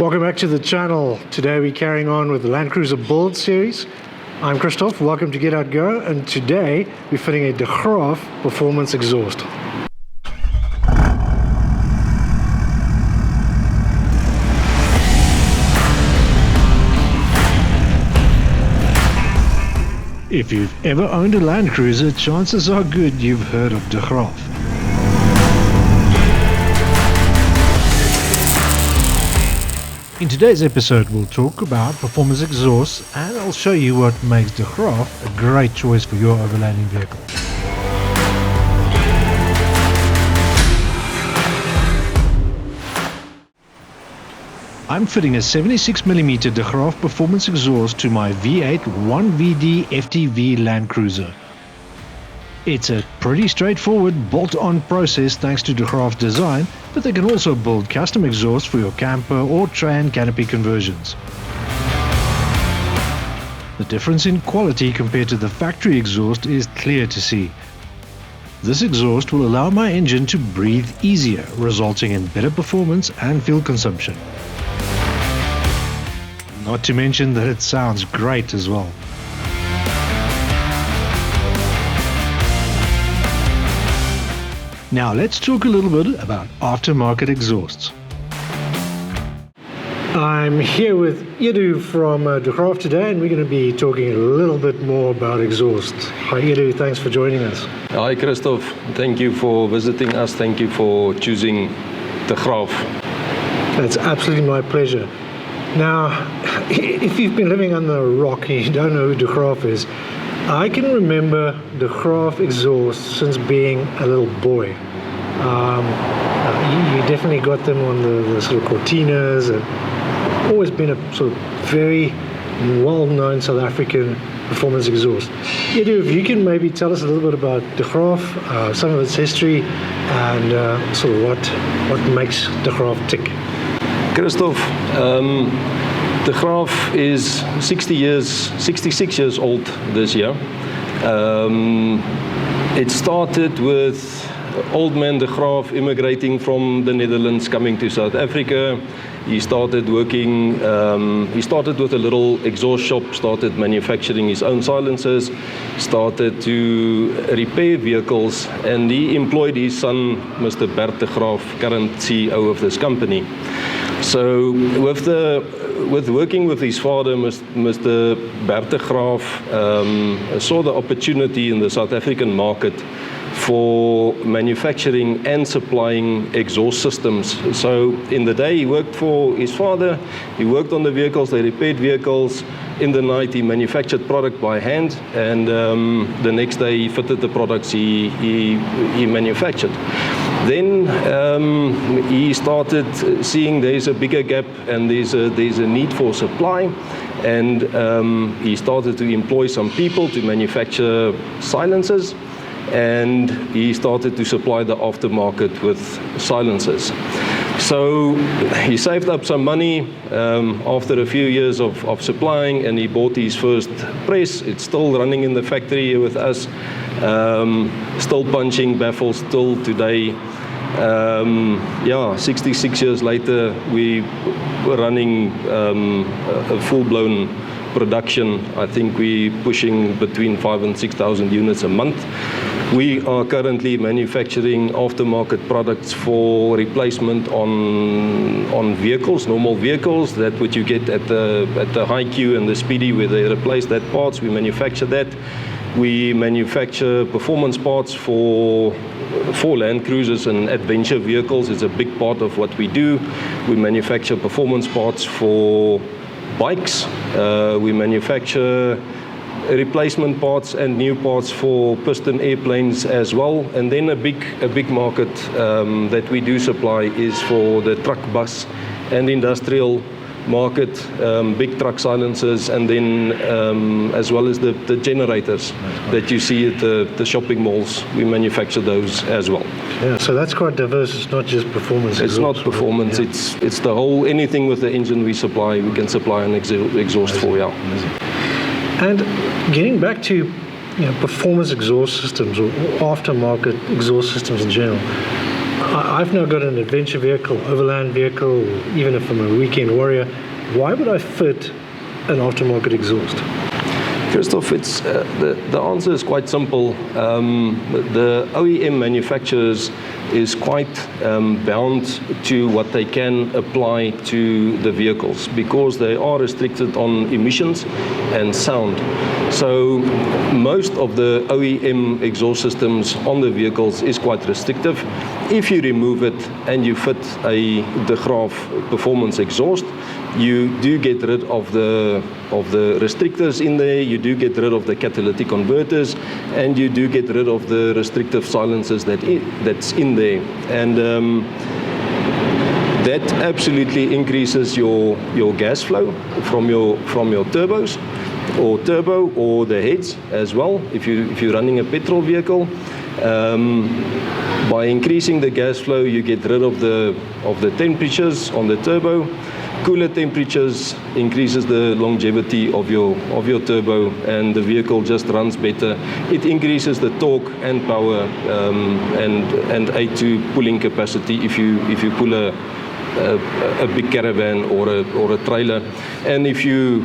Welcome back to the channel. Today we're carrying on with the landcruiser build series. I'm Christoph, welcome to Get Out Go, and today we're fitting a DeGraaf performance exhaust. If you've ever owned a landcruiser, chances are good you've heard of DeGraaf. In today's episode we'll talk about performance exhausts, and I'll show you what makes DeGraaf a great choice for your overlanding vehicle. I'm fitting a 76mm DeGraaf performance exhaust to my V8 1VD FTV landcruiser. It's a pretty straightforward bolt-on process thanks to DeGraaf's design, but they can also build custom exhausts for your camper or tray canopy conversions. The difference in quality compared to the factory exhaust is clear to see. This exhaust will allow my engine to breathe easier, resulting in better performance and fuel consumption. Not to mention that it sounds great as well. Now let's talk a little bit about aftermarket exhausts. I'm here with Edu from DeGraaf today, and we're going to be talking a little bit more about exhausts. Hi Edu, thanks for joining us. Hi Christoph, thank you for visiting us, thank you for choosing DeGraaf. It's absolutely my pleasure. Now, if you've been living under a rock and you don't know who DeGraaf is, I can remember DeGraaf exhausts since being a little boy. You definitely got them on the sort of Cortinas, and always been a sort of very well-known South African performance exhaust. Edu, if you can maybe tell us a little bit about DeGraaf, some of its history, and sort of what makes DeGraaf tick. Christoph, DeGraaf is 66 years old this year. It started with old man DeGraaf immigrating from the Netherlands, coming to South Africa. He started working, he started with a little exhaust shop, started manufacturing his own silencers, started to repair vehicles, and he employed his son, Mr. Bert DeGraaf, current CEO of this company. So with working with his father, Mr. Bert DeGraaf saw the opportunity in the South African market for manufacturing and supplying exhaust systems. So in the day he worked for his father, he worked on the vehicles, they repaired vehicles. In the night he manufactured product by hand, and the next day he fitted the products he manufactured. Then he started seeing there's a bigger gap and there's a need for supply, and he started to employ some people to manufacture silencers, and he started to supply the aftermarket with silencers. So he saved up some money after a few years of supplying, and he bought his first press. It's still running in the factory here with us, still punching baffles still today. 66 years later, we were running a full-blown production. I think we're pushing between 5,000 and 6,000 units a month. We are currently manufacturing aftermarket products for replacement on vehicles, normal vehicles. That what you get at the High Q and the Speedy, where they replace that parts. We manufacture that. We manufacture performance parts for land cruisers and adventure vehicles. It's a big part of what we do. We manufacture performance parts for bikes. We manufacture replacement parts and new parts for piston airplanes as well. And then a big market that we do supply is for the truck, bus and industrial market, big truck silencers, and then as well as the generators that you see at the shopping malls. We manufacture those as well. Yeah, so that's quite diverse. It's not just performance. It's not performance. Yeah. It's the whole, anything with the engine we supply, we can supply an exhaust for. Yeah. And getting back to performance exhaust systems or aftermarket exhaust systems in general, I've now got an adventure vehicle, overland vehicle, even if I'm a weekend warrior. Why would I fit an aftermarket exhaust? Christoph, the answer is quite simple. The OEM manufacturers is quite bound to what they can apply to the vehicles because they are restricted on emissions and sound. So most of the OEM exhaust systems on the vehicles is quite restrictive. If you remove it and you fit a DeGraaf performance exhaust, you do get rid of the restrictors in there, you do get rid of the catalytic converters, and you do get rid of the restrictive silencers that's in there. And that absolutely increases your gas flow from your turbos, or turbo, or the heads as well, if you're running a petrol vehicle. By increasing the gas flow, you get rid of the temperatures on the turbo. Cooler temperatures increases the longevity of your turbo, and the vehicle just runs better. It increases the torque and power, and aid to pulling capacity if you pull a big caravan or a trailer. And if you're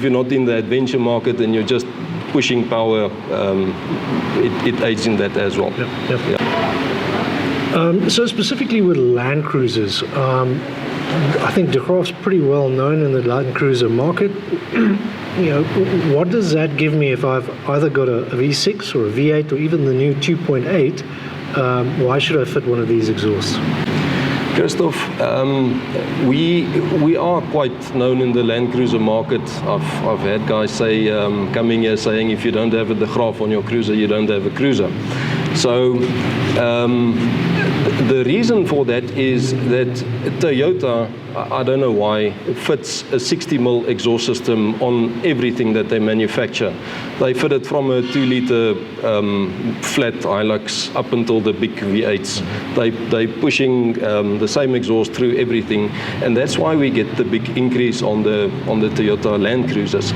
not in the adventure market and you're just pushing power, it aids in that as well. Yep. Yeah. So specifically with land cruisers, I think DeGraaf's pretty well known in the land cruiser market. What does that give me if I've either got a V6 or a V8 or even the new 2.8? Why should I fit one of these exhausts? Christoph, we are quite known in the Land Cruiser market. I've had guys say, coming here saying, if you don't have a DeGraaf on your cruiser, you don't have a cruiser. So the reason for that is that Toyota, I don't know why, fits a 60mm exhaust system on everything that they manufacture. They fit it from a 2-liter flat Hilux up until the big V8s. They're pushing the same exhaust through everything, and that's why we get the big increase on the Toyota Land Cruisers.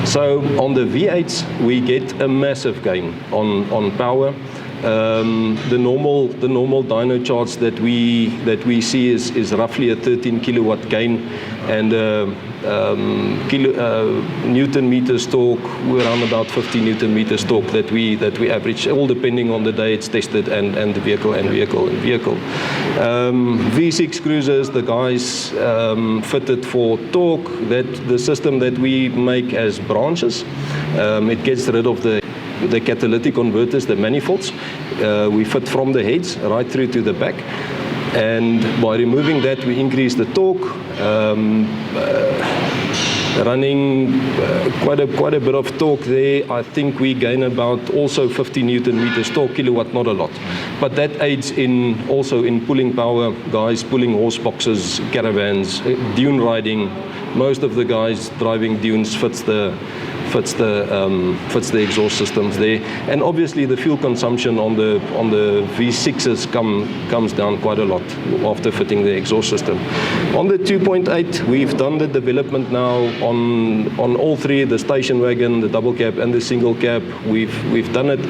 So on the V8s, we get a massive gain on power. The normal dyno charts that we see is roughly a 13 kilowatt gain, and Newton meters torque, we're around about 50 Newton meters torque that we average, all depending on the day it's tested and the vehicle. V6 cruisers, the guys fitted for torque, that the system that we make as branches, it gets rid of the catalytic converters, the manifolds. We fit from the heads right through to the back, and by removing that we increase the torque, running quite a bit of torque there. I think we gain about also 50 Newton meters torque, kilowatt, not a lot, but that aids also in pulling power, guys pulling horse boxes, caravans, dune riding. Most of the guys driving dunes fits the exhaust systems there, and obviously the fuel consumption on the V6s comes down quite a lot after fitting the exhaust system. On the 2.8, we've done the development now on all three, the station wagon, the double cab, and the single cab. We've done it.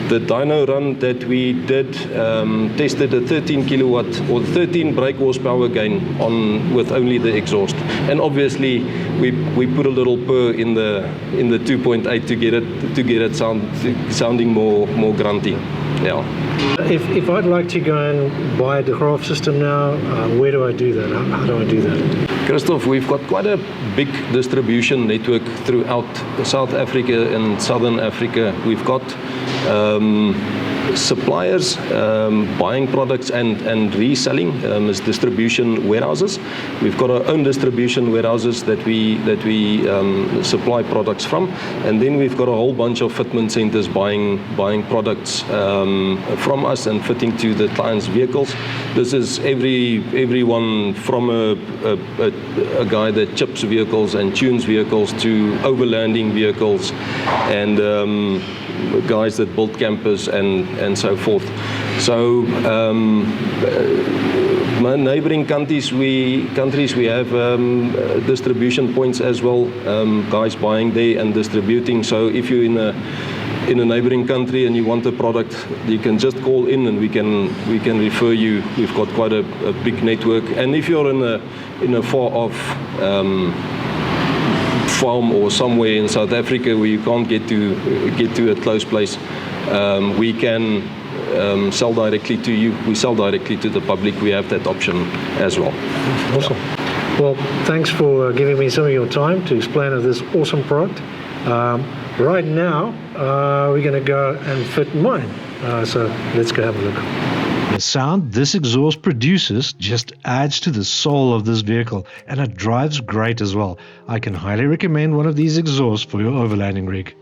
The dyno run that we did tested a 13 kilowatt or 13 brake horsepower gain with only the exhaust, and obviously we put a little purr in the 2.8 to get it sounding more grunty. Yeah. If I'd like to go and buy a DeGraaf system now, where do I do that? How do I do that? Christoph, we've got quite a big distribution network throughout South Africa and Southern Africa. We've got suppliers buying products and reselling as distribution warehouses. We've got our own distribution warehouses that we supply products from, and then we've got a whole bunch of fitment centers buying products from us and fitting to the client's vehicles. This is everyone from a guy that chips vehicles and tunes vehicles to overlanding vehicles, and guys that build campers and so forth. So neighboring countries we have distribution points as well, guys buying there and distributing. So if you're in in a neighboring country and you want a product, you can just call in and we can refer you. We've got quite a big network. And if you're in a far off farm or somewhere in South Africa where you can't get to a close place, we can sell directly to you. We sell directly to the public. We have that option as well. Awesome. Well, thanks for giving me some of your time to explain this awesome product. Right now, we're going to go and fit mine. So let's go have a look. The sound this exhaust produces just adds to the soul of this vehicle, and it drives great as well. I can highly recommend one of these exhausts for your overlanding rig.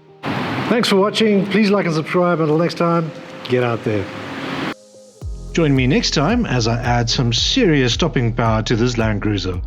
Thanks for watching. Please like and subscribe. Until next time, get out there. Join me next time as I add some serious stopping power to this Land Cruiser.